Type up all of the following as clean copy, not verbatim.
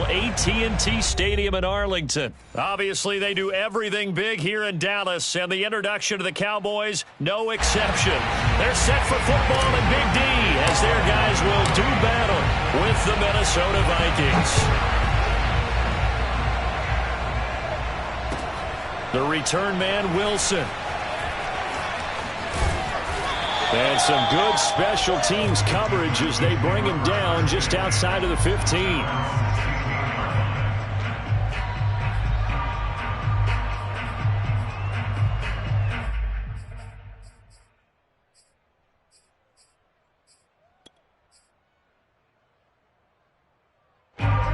AT&T Stadium in Arlington. Obviously, they do everything big here in Dallas, and the introduction to the Cowboys, no exception. They're set for football in Big D as their guys will do battle with the Minnesota Vikings. The return man, Wilson. And some good special teams coverage as they bring him down just outside of the 15.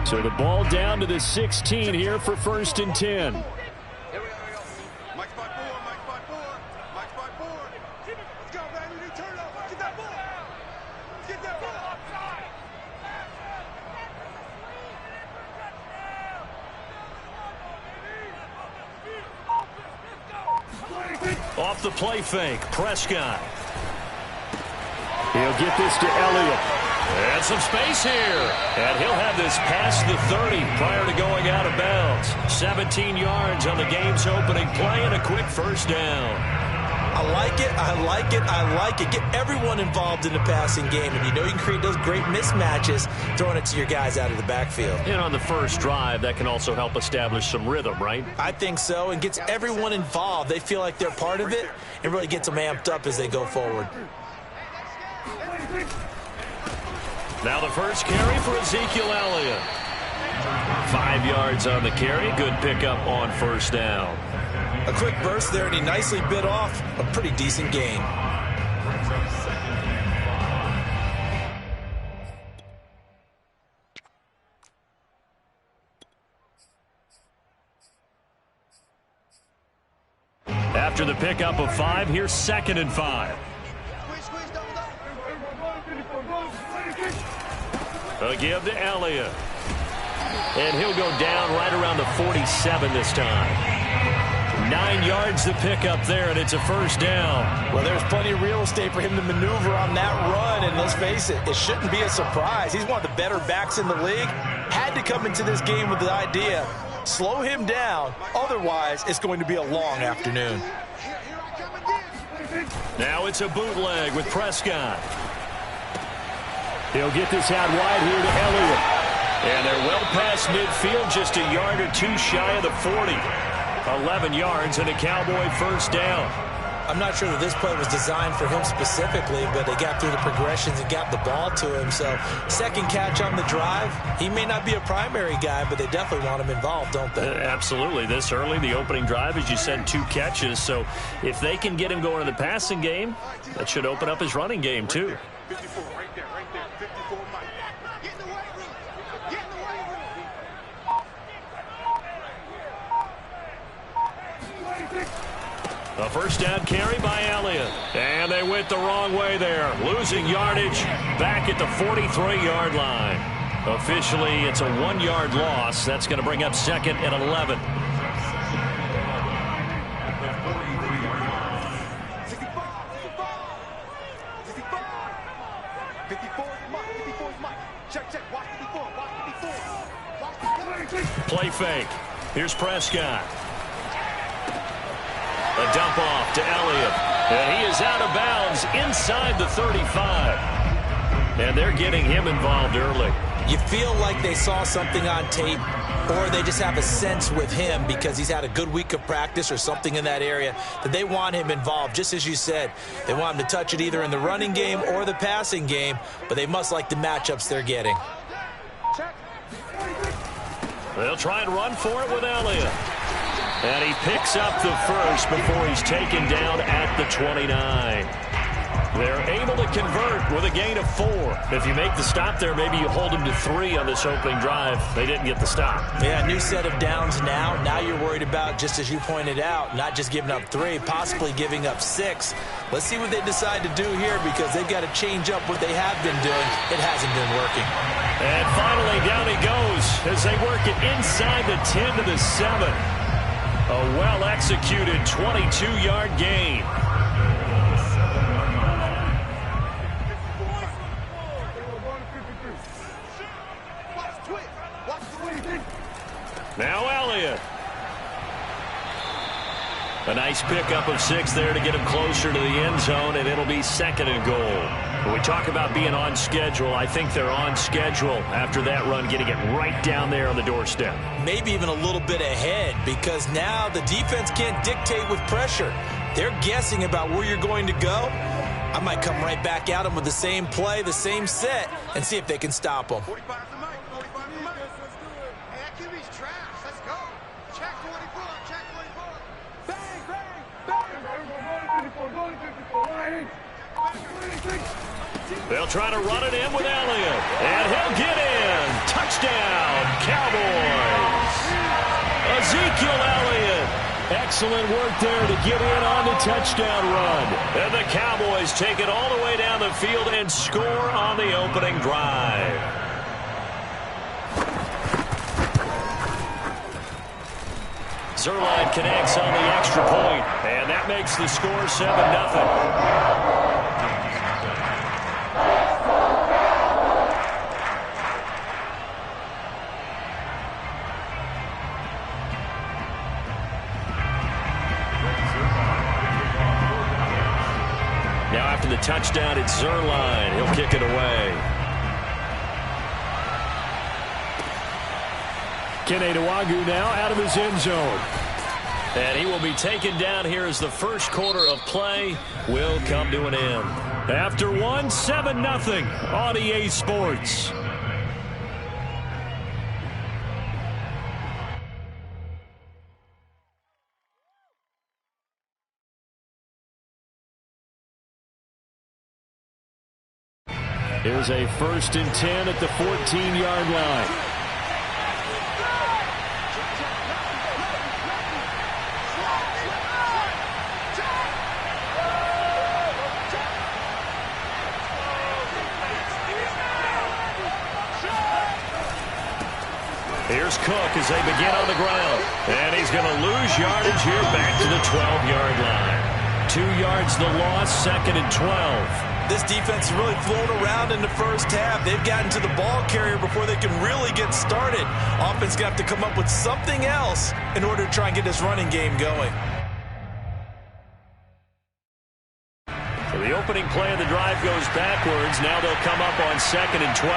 So the ball down to the 16 here for 1st and 10. Off the play fake, Prescott. He'll get this to Elliott. And some space here. And he'll have this past the 30 prior to going out of bounds. 17 yards on the game's opening play and a quick 1st down. I like it, I like it, I like it. Get everyone involved in the passing game, and you know you can create those great mismatches throwing it to your guys out of the backfield. And on the first drive, that can also help establish some rhythm, right? I think so, and gets everyone involved. They feel like they're part of it, and really gets them amped up as they go forward. Now the first carry for Ezekiel Elliott. 5 yards on the carry. Good pickup on 1st down. A quick burst there, and he nicely bit off a pretty decent gain. After the pickup of 5, here's 2nd and 5. A give to Elliott. And he'll go down right around the 47 this time. 9 yards to pick up there, and it's a 1st down. Well, there's plenty of real estate for him to maneuver on that run, and let's face it, it shouldn't be a surprise. He's one of the better backs in the league. Had to come into this game with the idea, slow him down, otherwise it's going to be a long afternoon. Now it's a bootleg with Prescott. He'll get this out wide here to Elliott. And they're well past midfield, just a yard or 2 shy of the 40. 11 yards and a Cowboy 1st down. I'm not sure that this play was designed for him specifically, but they got through the progressions and got the ball to him. So 2nd catch on the drive. He may not be a primary guy, but they definitely want him involved, don't they? Absolutely. This early, the opening drive, as you said, 2 catches. So if they can get him going in the passing game, that should open up his running game too. 54, right there, 54, Mike. Get in the weight room. Get in the weight room. A 1st down carry by Elliott. And they went the wrong way there. Losing yardage back at the 43-yard line. Officially, it's a 1-yard loss. That's going to bring up 2nd and 11. Play fake. Here's Prescott. A dump off to Elliott. And he is out of bounds inside the 35. And they're getting him involved early. You feel like they saw something on tape, or they just have a sense with him because he's had a good week of practice or something in that area that they want him involved. Just as you said, they want him to touch it either in the running game or the passing game, but they must like the matchups they're getting. They'll try and run for it with Elliott. And he picks up the first before he's taken down at the 29. They're able to convert with a gain of 4. If you make the stop there, maybe you hold them to 3 on this opening drive. They didn't get the stop. Yeah, new set of downs now. Now you're worried about, just as you pointed out, not just giving up 3, possibly giving up 6. Let's see what they decide to do here because they've got to change up what they have been doing. It hasn't been working. And finally, down he goes as they work it inside the 10 to the 7. A well-executed 22-yard gain. Now Elliott. A nice pickup of 6 there to get him closer to the end zone, and it'll be 2nd and goal. When we talk about being on schedule, I think they're on schedule after that run, getting it right down there on the doorstep. Maybe even a little bit ahead, because now the defense can't dictate with pressure. They're guessing about where you're going to go. I might come right back at them with the same play, the same set, and see if they can stop them. 45 to Mike. 45 to Mike. Hey, that QB's trash. Let's go. Check 44. Check 44. Bang, bang, bang. They'll try to run it in with Elliott, and he'll get in. Touchdown, Cowboys. Ezekiel Elliott. Excellent work there to get in on the touchdown run. And the Cowboys take it all the way down the field and score on the opening drive. Zerline connects on the extra point, and that makes the score 7-0. Now after the touchdown, it's Zerline. He'll kick it away. Uuuuuuu now out of his end zone. And he will be taken down here as the first quarter of play will come to an end. After one, 7-0 on EA Sports. Here's a 1st and 10 at the 14-yard line. Here's Cook as they begin on the ground. And he's going to lose yardage here back to the 12-yard line. 2 yards the loss, 2nd and 12. This defense has really flown around in the first half. They've gotten to the ball carrier before they can really get started. Offense going to have to come up with something else in order to try and get this running game going. So the opening play of the drive goes backwards. Now they'll come up on 2nd and 12.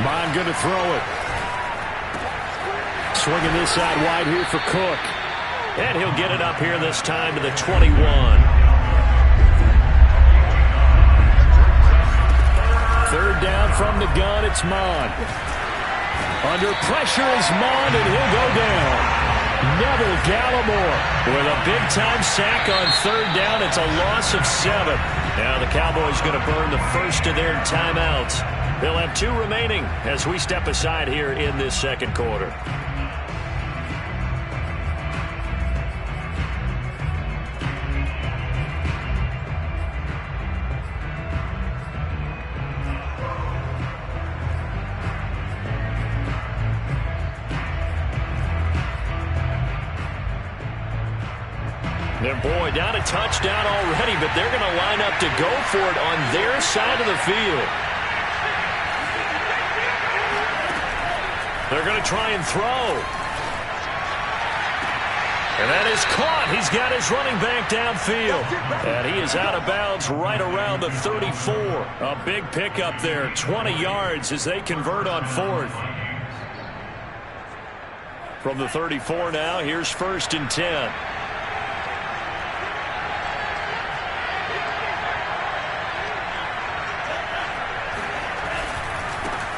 Bond going to throw it. Swinging this side wide here for Cook. And he'll get it up here this time to the 21. Third down from the gun, it's Mond. Under pressure is Mond, and he'll go down. Neville Gallimore with a big-time sack on 3rd down. It's a loss of 7. Now the Cowboys going to burn the first of their timeouts. They'll have 2 remaining as we step aside here in this 2nd quarter. And boy, down a touchdown already, but they're going to line up to go for it on their side of the field. They're going to try and throw. And that is caught. He's got his running back downfield. And he is out of bounds right around the 34. A big pickup there, 20 yards as they convert on 4th. From the 34 now, here's 1st and 10.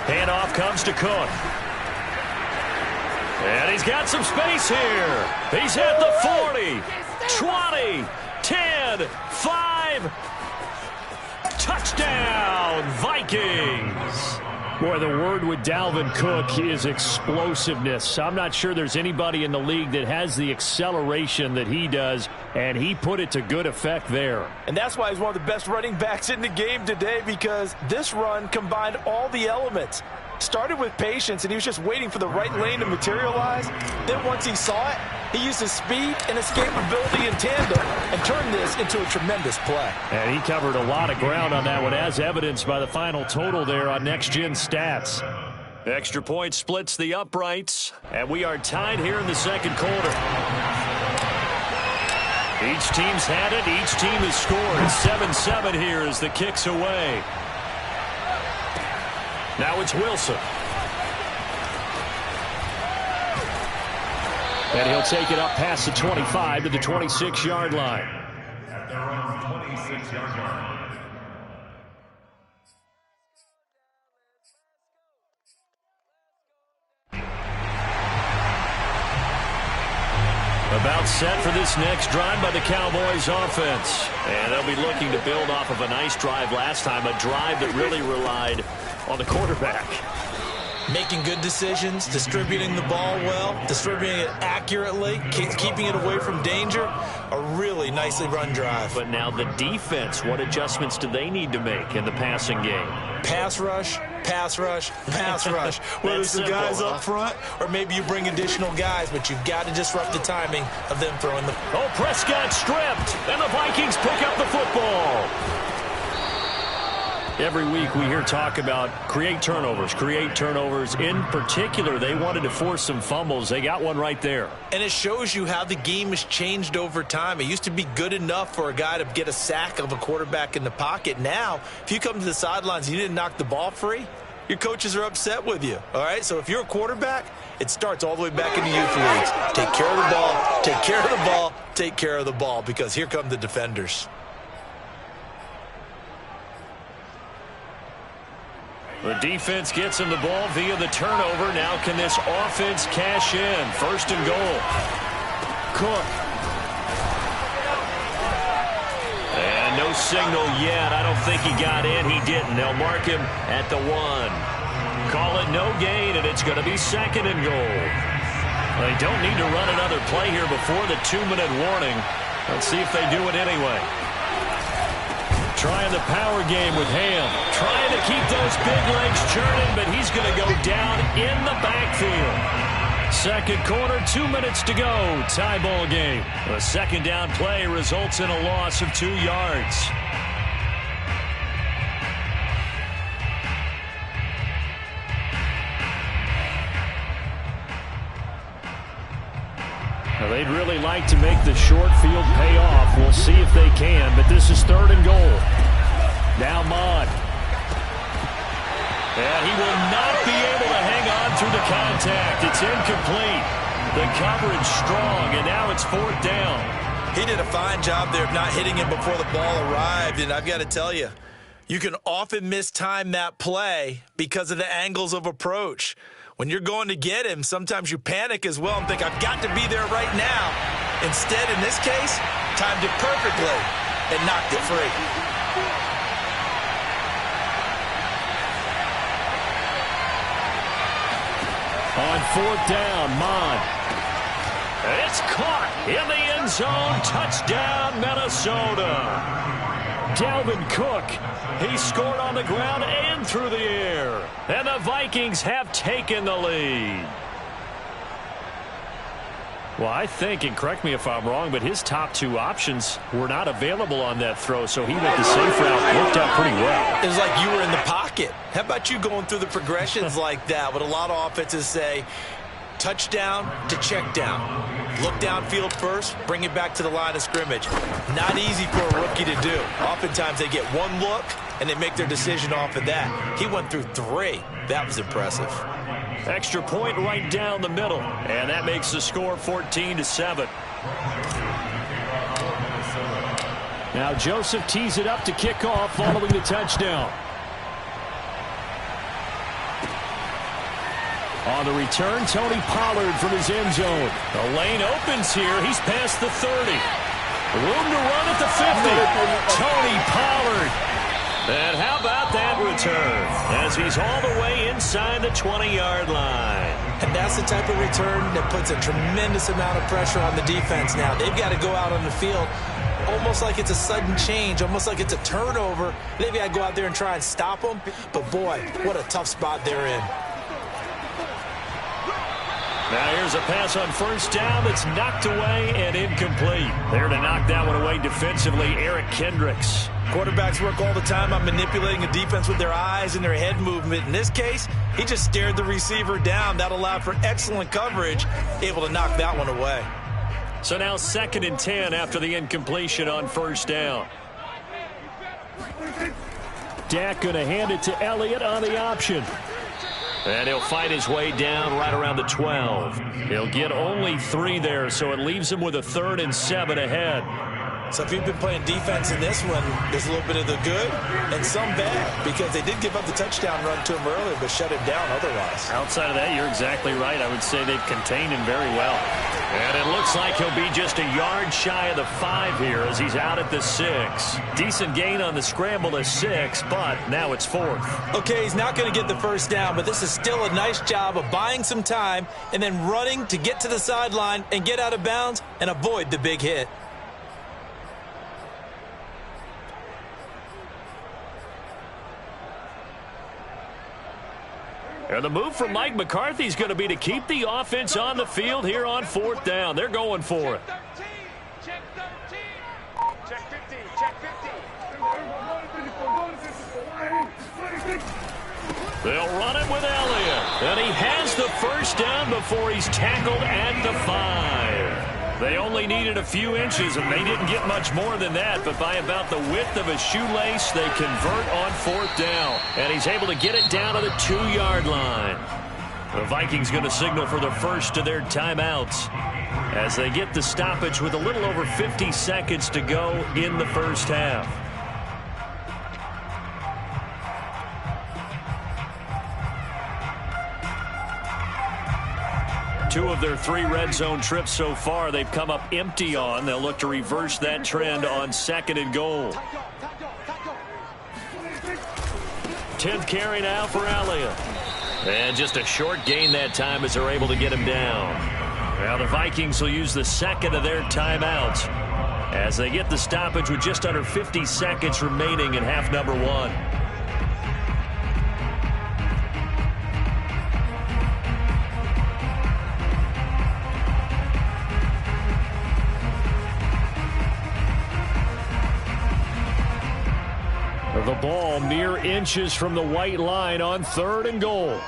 Handoff comes to Cook. And he's got some space here. He's at the 40, 20, 10, 5. Touchdown, Vikings. Boy, the word with Dalvin Cook is explosiveness. I'm not sure there's anybody in the league that has the acceleration that he does, and he put it to good effect there. And that's why he's one of the best running backs in the game today, because this run combined all the elements. Started with patience, and he was just waiting for the right lane to materialize. Then once he saw it, he used his speed and escapability in tandem and turned this into a tremendous play. And he covered a lot of ground on that one, as evidenced by the final total there on Next Gen Stats. Extra point splits the uprights, and we are tied here in the second quarter. Each team's had it. Each team has scored. 7-7 here as the kick's away. Now it's Wilson. And he'll take it up past the 25 to the 26-yard line. At their own 26-yard line. About set for this next drive by the Cowboys offense. And they'll be looking to build off of a nice drive last time, a drive that really relied on the quarterback. Making good decisions, distributing the ball well, distributing it accurately, keeping it away from danger. A really nicely run drive. But now the defense, what adjustments do they need to make in the passing game? Pass rush, pass rush, pass rush. Whether it's the guys up front or maybe you bring additional guys, but you've got to disrupt the timing of them throwing the... Oh, Prescott stripped, and the Vikings pick up the football. Every week we hear talk about create turnovers. In particular, they wanted to force some fumbles. They got one right there. And it shows you how the game has changed over time. It used to be good enough for a guy to get a sack of a quarterback in the pocket. Now, if you come to the sidelines and you didn't knock the ball free, your coaches are upset with you. All right? So if you're a quarterback, it starts all the way back in the youth leagues. Take care of the ball, take care of the ball, take care of the ball, because here come the defenders. The defense gets him the ball via the turnover. Now can this offense cash in? First and goal. Cook. And no signal yet. I don't think he got in. He didn't. They'll mark him at the 1. Call it no gain, and it's going to be second and goal. They don't need to run another play here before the 2-minute warning. Let's see if they do it anyway. Trying the power game with Ham. Trying to keep those big legs churning, but he's going to go down in the backfield. Second quarter, 2 minutes to go. Tie ball game. A second down play results in a loss of 2 yards. Now, they'd really like to make the short field pay off. We'll see if they can, but this is third and goal. Now Mod. And he will not be able to hang on through the contact. It's incomplete. The coverage strong, and now it's fourth down. He did a fine job there of not hitting him before the ball arrived, and I've got to tell you, you can often mistime that play because of the angles of approach. When you're going to get him, sometimes you panic as well and think, I've got to be there right now. Instead, in this case, timed it perfectly and knocked it free. On fourth down, Mon. It's caught in the end zone. Touchdown, Minnesota. Dalvin Cook, he scored on the ground and through the air. And the Vikings have taken the lead. Well, I think, and correct me if I'm wrong, but his top 2 options were not available on that throw, so he went the safe route. Worked out pretty well. It was like you were in the pocket. How about you going through the progressions like that? What a lot of offenses say, touchdown to check down. Look downfield first, bring it back to the line of scrimmage. Not easy for a rookie to do. Oftentimes they get one look, and they make their decision off of that. He went through 3. That was impressive. Extra point right down the middle, and that makes the score 14-7. Now Joseph tees it up to kick off following the touchdown. On the return, Tony Pollard from his end zone. The lane opens here. He's past the 30. Room to run at the 50. Tony Pollard. And how about that return as he's all the way inside the 20-yard line. And that's the type of return that puts a tremendous amount of pressure on the defense now. They've got to go out on the field almost like it's a sudden change, almost like it's a turnover. They've got to go out there and try and stop them. But, boy, what a tough spot they're in. Now here's a pass on first down that's knocked away and incomplete. There to knock that one away defensively, Eric Kendricks. Quarterbacks work all the time on manipulating a defense with their eyes and their head movement. In this case, he just stared the receiver down. That allowed for excellent coverage, able to knock that one away. So now 2nd and 10 after the incompletion on 1st down. Dak going to hand it to Elliott on the option. And he'll fight his way down right around the 12. He'll get only 3 there, so it leaves him with a 3rd and 7 ahead. So if you've been playing defense in this one, there's a little bit of the good and some bad, because they did give up the touchdown run to him earlier, but shut him down otherwise. Outside of that, you're exactly right. I would say they've contained him very well. And it looks like he'll be just a yard shy of the 5 here as he's out at the 6. Decent gain on the scramble to 6, but now it's 4th. Okay, he's not going to get the 1st down, but this is still a nice job of buying some time and then running to get to the sideline and get out of bounds and avoid the big hit. And the move from Mike McCarthy is going to be to keep the offense on the field here on 4th down. They're going for it. Check 13. Check 15. Check 15. They'll run it with Elliott. And he has the 1st down before he's tackled at the 5. They only needed a few inches, and they didn't get much more than that. But by about the width of a shoelace, they convert on 4th down. And he's able to get it down to the 2-yard line. The Vikings going to signal for the first of their timeouts as they get the stoppage with a little over 50 seconds to go in the 1st half. Two of their 3 red zone trips so far, they've come up empty on. They'll look to reverse that trend on 2nd and goal. 10th carry now for Elliott. And just a short gain that time as they're able to get him down. Now the Vikings will use the 2nd of their timeouts as they get the stoppage with just under 50 seconds remaining in half number 1. The ball mere inches from the white line on 3rd and goal.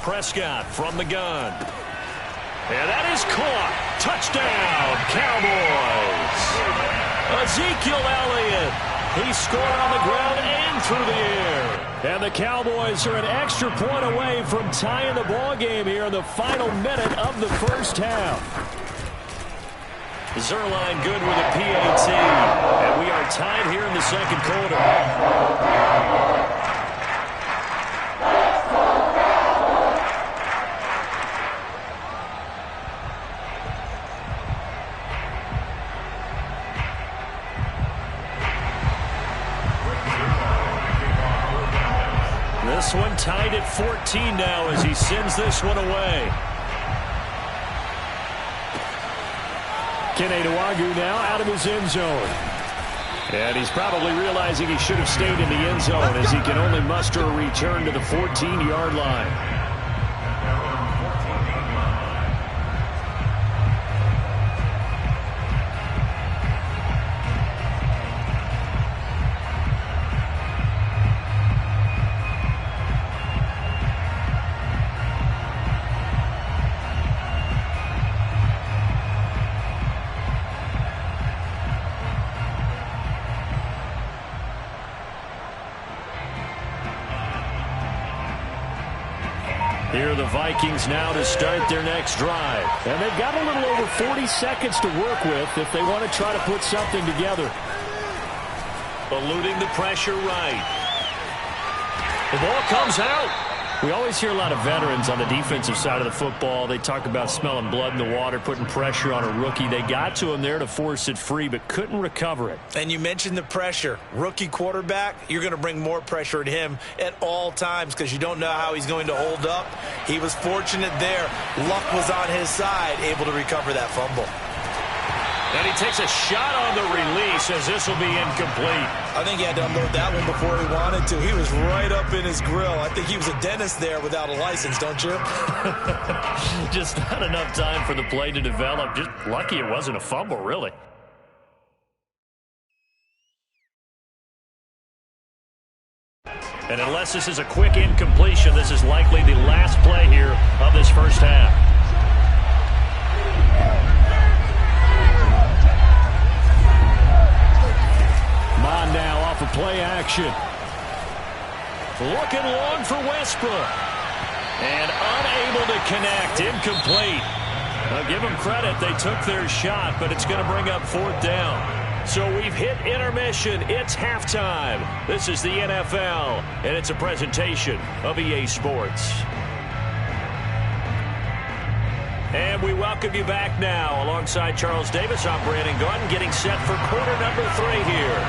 Prescott from the gun. And that is caught. Touchdown, Cowboys. Ezekiel Elliott. He scored on the ground and through the air. And the Cowboys are an extra point away from tying the ball game here in the final minute of the 1st half. Zerline good with a PAT. And we are tied here in the 2nd quarter. This one tied at 14 now as he sends this one away. Kene Nwangwu now out of his end zone. And he's probably realizing he should have stayed in the end zone as he can only muster a return to the 14-yard line. Here are the Vikings now to start their next drive. And they've got a little over 40 seconds to work with if they want to try to put something together. Eluding the pressure right. The ball comes out. We always hear a lot of veterans on the defensive side of the football. They talk about smelling blood in the water, putting pressure on a rookie. They got to him there to force it free, but couldn't recover it. And you mentioned the pressure. Rookie quarterback, you're going to bring more pressure at him at all times because you don't know how he's going to hold up. He was fortunate there. Luck was on his side, able to recover that fumble. And he takes a shot on the release as this will be incomplete. I think he had to unload that one before he wanted to. He was right up in his grill. I think he was a dentist there without a license, don't you? Just not enough time for the play to develop. Just lucky it wasn't a fumble, really. And unless this is a quick incompletion, this is likely the last play here of this first half. Mon now off of play action. Looking long for Westbrook. And unable to connect. Incomplete. I'll give them credit. They took their shot, but it's going to bring up fourth down. So we've hit intermission. It's halftime. This is the NFL, and it's a presentation of EA Sports. And we welcome you back now. Alongside Charles Davis, I'm Brandon Gordon, getting set for quarter number 3 here.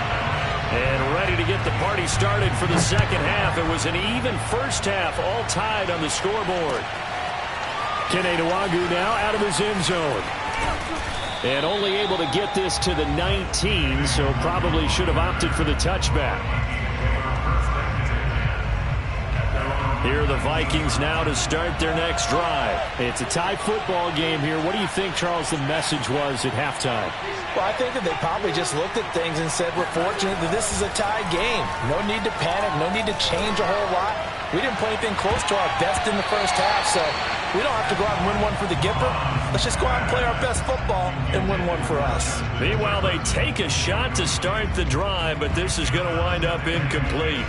And ready to get the party started for the second half. It was an even first half, all tied on the scoreboard. Kene Nwangwu now out of his end zone. And only able to get this to the 19, so probably should have opted for the touchback. Here are the Vikings now to start their next drive. It's a tie football game here. What do you think, Charles, the message was at halftime? Well, I think that they probably just looked at things and said, we're fortunate that this is a tie game. No need to panic, no need to change a whole lot. We didn't play anything close to our best in the first half, so we don't have to go out and win one for the Gipper. Let's just go out and play our best football and win one for us. Meanwhile, they take a shot to start the drive, but this is going to wind up incomplete.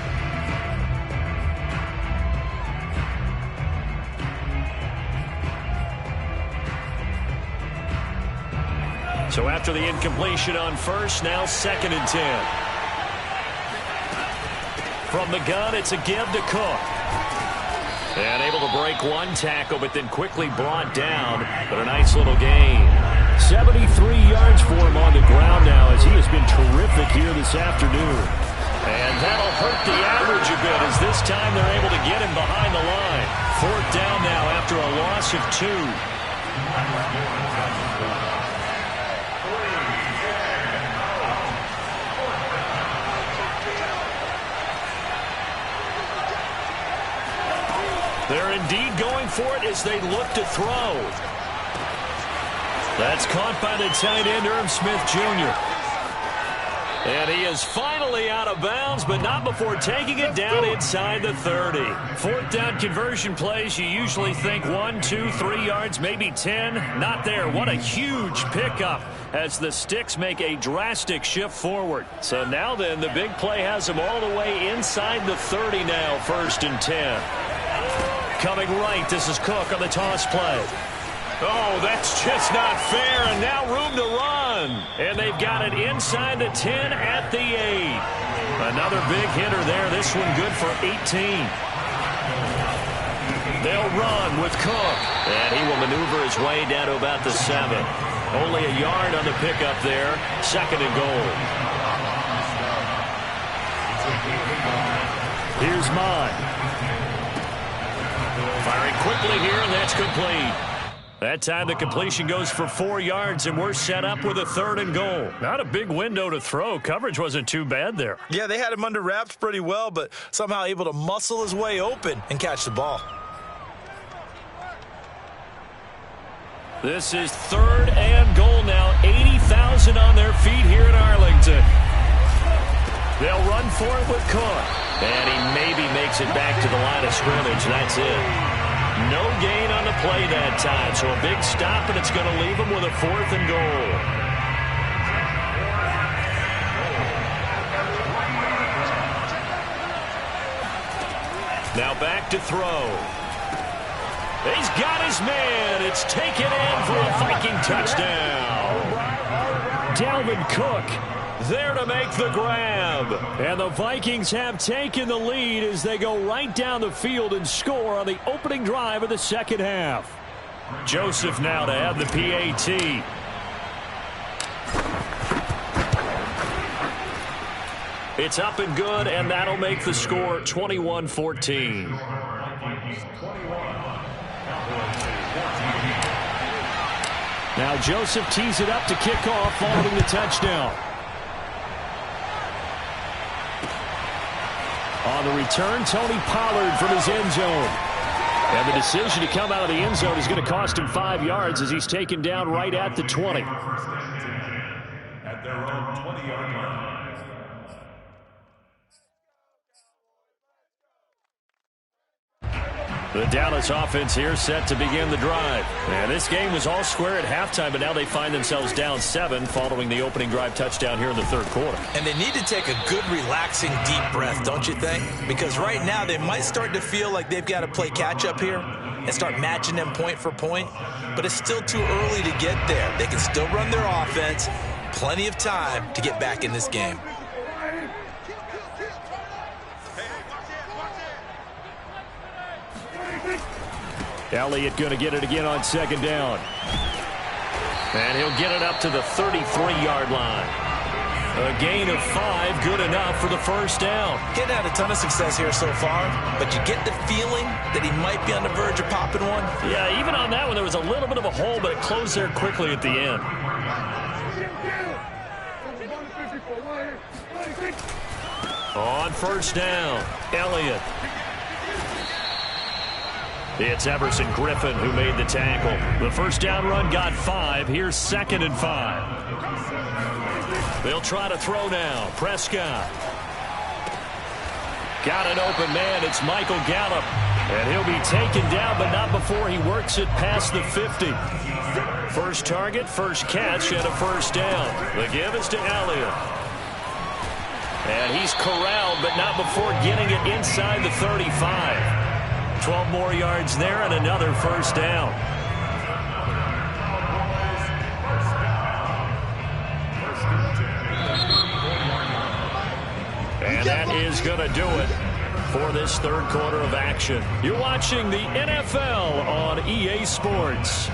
So after the incompletion on first, now 2nd and 10. From the gun, it's a give to Cook. And able to break one tackle, but then quickly brought down. But a nice little gain. 73 yards for him on the ground now, as he has been terrific here this afternoon. And that'll hurt the average a bit, as this time they're able to get him behind the line. 4th down now after a loss of 2. They're indeed going for it as they look to throw. That's caught by the tight end, Irv Smith Jr. And he is finally out of bounds, but not before taking it down inside the 30. 4th down conversion plays, you usually think 1, 2, 3 yards, maybe 10. Not there. What a huge pickup as the Sticks make a drastic shift forward. So now then, the big play has them all the way inside the 30 now, 1st and 10. Coming right, this is Cook on the toss play. Oh, that's just not fair, and now room to run. And they've got it inside the 10 at the 8. Another big hitter there, this one good for 18. They'll run with Cook, and he will maneuver his way down to about the 7. Only a yard on the pickup there, 2nd and goal. Here's Mon. Firing quickly here, and that's complete. That time the completion goes for 4 yards, and we're set up with a 3rd and goal. Not a big window to throw. Coverage wasn't too bad there. Yeah, they had him under wraps pretty well, but somehow able to muscle his way open and catch the ball. This is 3rd and goal now. 80,000 on their feet here in Arlington. They'll run for it with Cook. And he maybe makes it back to the line of scrimmage. That's it. No gain on the play that time. So a big stop, and it's going to leave him with a 4th and goal. Now back to throw. He's got his man. It's taken in for a Viking touchdown. Dalvin Cook there to make the grab. And the Vikings have taken the lead as they go right down the field and score on the opening drive of the second half. Joseph now to have the PAT. It's up and good, and that'll make the score 21-14. Now Joseph tees it up to kick off following the touchdown. On the return, Tony Pollard from his end zone. And the decision to come out of the end zone is going to cost him 5 yards as he's taken down right at the 20. At their own 20-yard line. The Dallas offense here set to begin the drive. And this game was all square at halftime, but now they find themselves down 7 following the opening drive touchdown here in the third quarter. And they need to take a good, relaxing, deep breath, don't you think? Because right now they might start to feel like they've got to play catch-up here and start matching them point for point. But it's still too early to get there. They can still run their offense. Plenty of time to get back in this game. Elliott going to get it again on second down. And he'll get it up to the 33-yard line. A gain of 5, good enough for the first down. He hadn't had a ton of success here so far, but you get the feeling that he might be on the verge of popping one. Yeah, even on that one, there was a little bit of a hole, but it closed there quickly at the end. On first down, Elliott. It's Everson Griffin who made the tackle. The first down run got 5. Here's 2nd and 5. They'll try to throw now. Prescott. Got an open man. It's Michael Gallup. And he'll be taken down, but not before he works it past the 50. First target, first catch, and a first down. The give is to Elliott. And he's corralled, but not before getting it inside the 35. 12 more yards there and another first down. And that is going to do it for this third quarter of action. You're watching the NFL on EA Sports.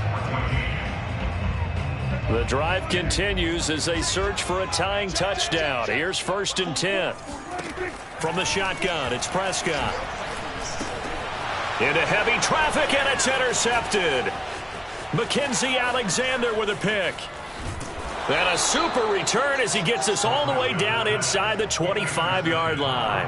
The drive continues as they search for a tying touchdown. Here's 1st and 10. From the shotgun, it's Prescott. Into heavy traffic, and it's intercepted. Mackenzie Alexander with a pick. And a super return as he gets us all the way down inside the 25-yard line.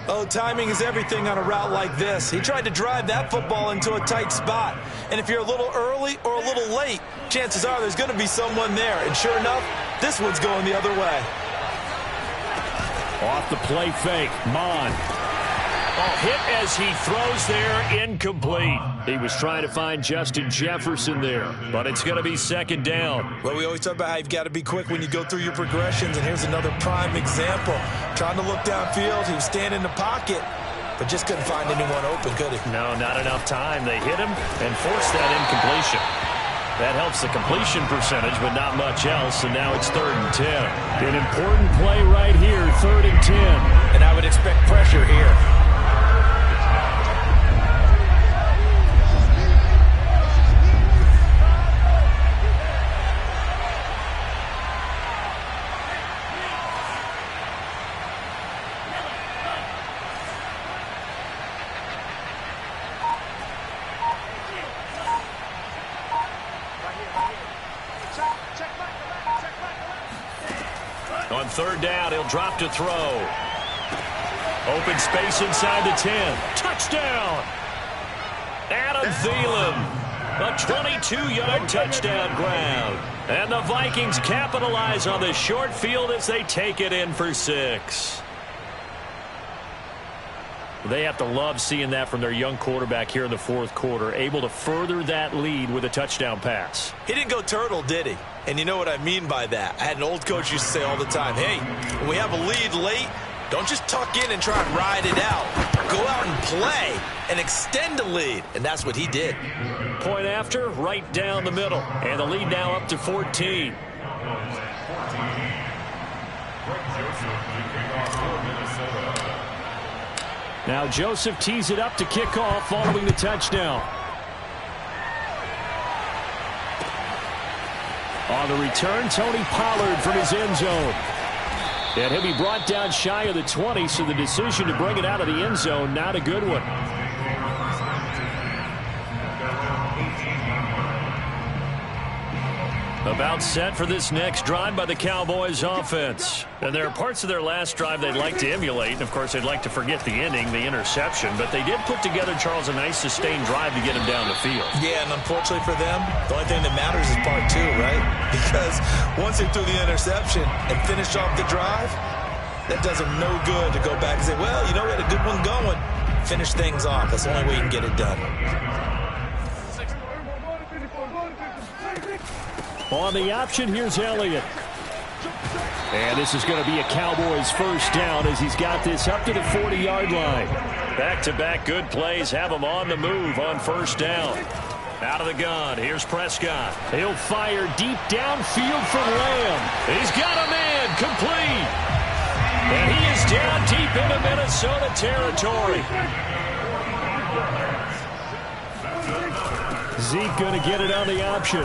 Oh, timing is everything on a route like this. He tried to drive that football into a tight spot. And if you're a little early or a little late, chances are there's going to be someone there. And sure enough, this one's going the other way. Off the play fake, Mon. Oh, hit as he throws there, incomplete. He was trying to find Justin Jefferson there, but it's going to be 2nd down. Well, we always talk about how you've got to be quick when you go through your progressions, and here's another prime example. Trying to look downfield, he was standing in the pocket, but just couldn't find anyone open, could he? No, not enough time. They hit him and forced that incompletion. That helps the completion percentage, but not much else, and now it's 3rd and 10. An important play right here, 3rd and 10. And I would expect pressure here. On 3rd down, he'll drop to throw. Open space inside the 10. Touchdown! Adam Thielen. A 22-yard touchdown grab. And the Vikings capitalize on the short field as they take it in for 6. They have to love seeing that from their young quarterback here in the 4th quarter, able to further that lead with a touchdown pass. He didn't go turtle, did he? And you know what I mean by that. I had an old coach used to say all the time, hey, when we have a lead late, don't just tuck in and try and ride it out. Go out and play and extend the lead. And that's what he did. Point after, right down the middle. And the lead now up to 14. Now Joseph tees it up to kick off following the touchdown. On the return, Tony Pollard from his end zone. And he'll be brought down shy of the 20, so the decision to bring it out of the end zone, not a good one. About set for this next drive by the Cowboys offense. And there are parts of their last drive they'd like to emulate. And, of course, they'd like to forget the ending, the interception. But they did put together, Charles, a nice sustained drive to get him down the field. Yeah, and unfortunately for them, the only thing that matters is part 2, right? Because once they threw the interception and finished off the drive, that does them no good to go back and say, well, you know, we had a good one going. Finish things off. That's the only way you can get it done. On the option, here's Elliott. And this is going to be a Cowboys first down as he's got this up to the 40-yard line. Back-to-back good plays have him on the move on first down. Out of the gun, here's Prescott. He'll fire deep downfield for Lamb. He's got a man complete. And he is down deep into Minnesota territory. Zeke going to get it on the option.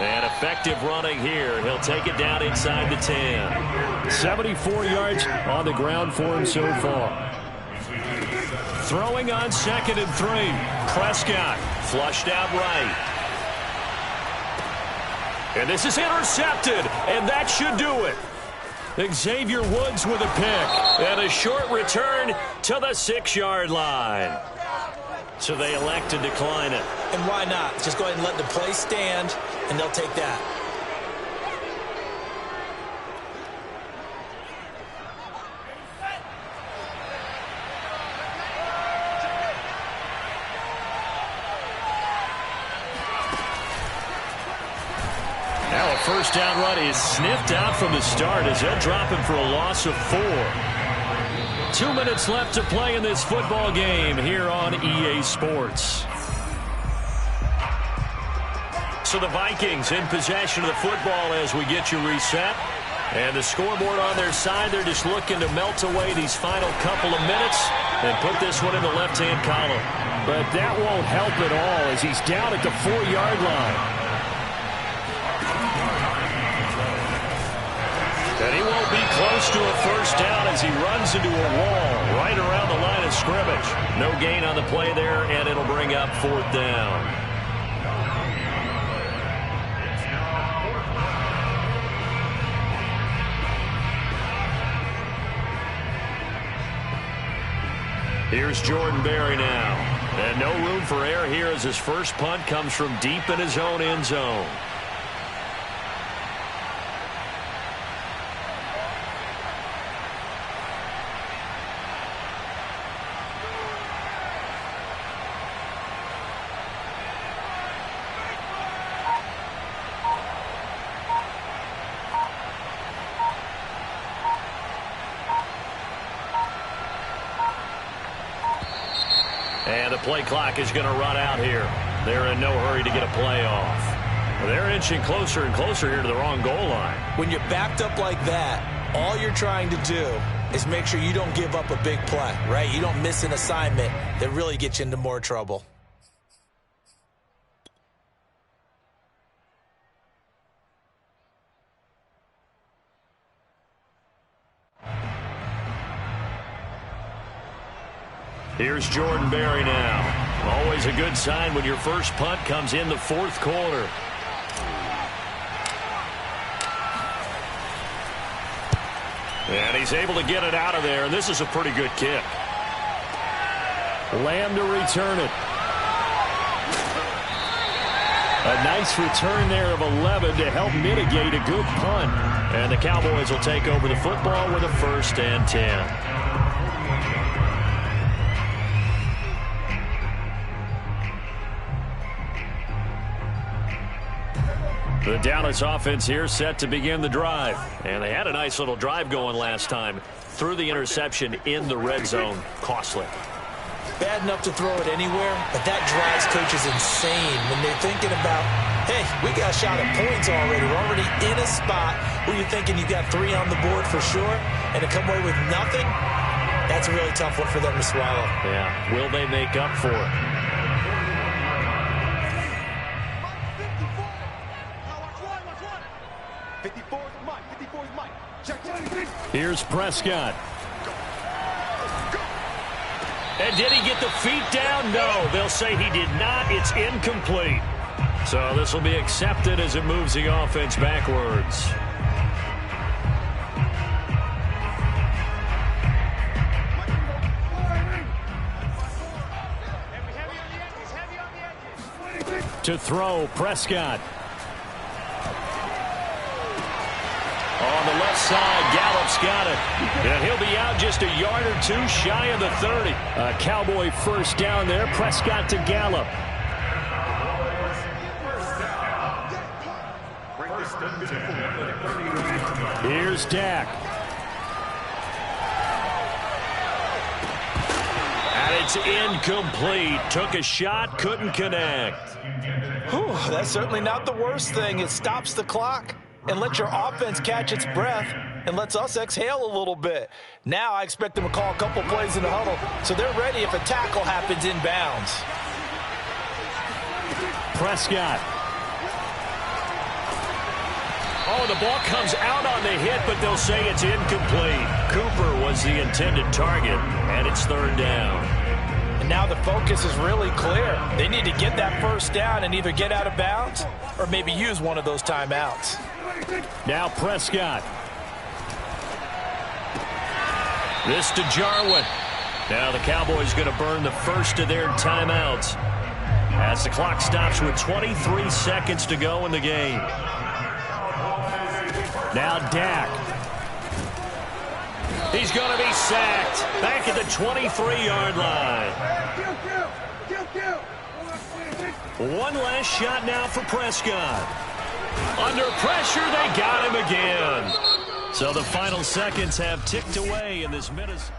And effective running here. He'll take it down inside the 10. 74 yards on the ground for him so far. Throwing on 2nd and 3. Prescott flushed out right. And this is intercepted. And that should do it. Xavier Woods with a pick. And a short return to the 6-yard line. So they elect to decline it. And why not? Just go ahead and let the play stand, and they'll take that. Now a first down run is sniffed out from the start as they'll drop him for a loss of 4. 2 minutes left to play in this football game here on EA Sports. So the Vikings in possession of the football as we get you reset. And the scoreboard on their side, they're just looking to melt away these final couple of minutes and put this one in the left-hand column. But that won't help at all as he's down at the 4-yard line. And he won't be close to a first down as he runs into a wall right around the line of scrimmage. No gain on the play there, and it'll bring up 4th down. Here's Jordan Berry now. And no room for error here as his first punt comes from deep in his own end zone. And the play clock is going to run out here. They're in no hurry to get a play off. They're inching closer and closer here to the wrong goal line. When you're backed up like that, all you're trying to do is make sure you don't give up a big play, right? You don't miss an assignment that really gets you into more trouble. Here's Jordan Berry now. Always a good sign when your first punt comes in the 4th quarter. And he's able to get it out of there, and this is a pretty good kick. Lamb to return it. A nice return there of 11 to help mitigate a good punt. And the Cowboys will take over the football with a 1st and 10. The Dallas offense here set to begin the drive. And they had a nice little drive going last time. Threw the interception in the red zone. Costly. Bad enough to throw it anywhere, but that drives coaches insane when they're thinking about, hey, we got a shot at points already. We're already in a spot where you're thinking you got 3 on the board for sure, and to come away with nothing, that's a really tough one for them to swallow. Yeah. Will they make up for it? Here's Prescott. And did he get the feet down? No, they'll say he did not. It's incomplete. So this will be accepted as it moves the offense backwards. To throw, Prescott. On the left side. Gallup's got it. And he'll be out just a yard or two shy of the 30. A Cowboy first down there. Prescott to Gallup. Here's Dak. And it's incomplete. Took a shot, couldn't connect. Whew, that's certainly not the worst thing. It stops the clock and lets your offense catch its breath and lets us exhale a little bit. Now I expect them to call a couple plays in the huddle so they're ready if a tackle happens inbounds. Prescott. Oh, the ball comes out on the hit, but they'll say it's incomplete. Cooper was the intended target, and it's third down. And now the focus is really clear. They need to get that first down and either get out of bounds or maybe use one of those timeouts. Now Prescott. This to Jarwin. Now the Cowboys going to burn the first of their timeouts as the clock stops with 23 seconds to go in the game. Now Dak. He's going to be sacked back at the 23-yard line. One last shot now for Prescott. Under pressure, they got him again. So the final seconds have ticked away in this Minnesota.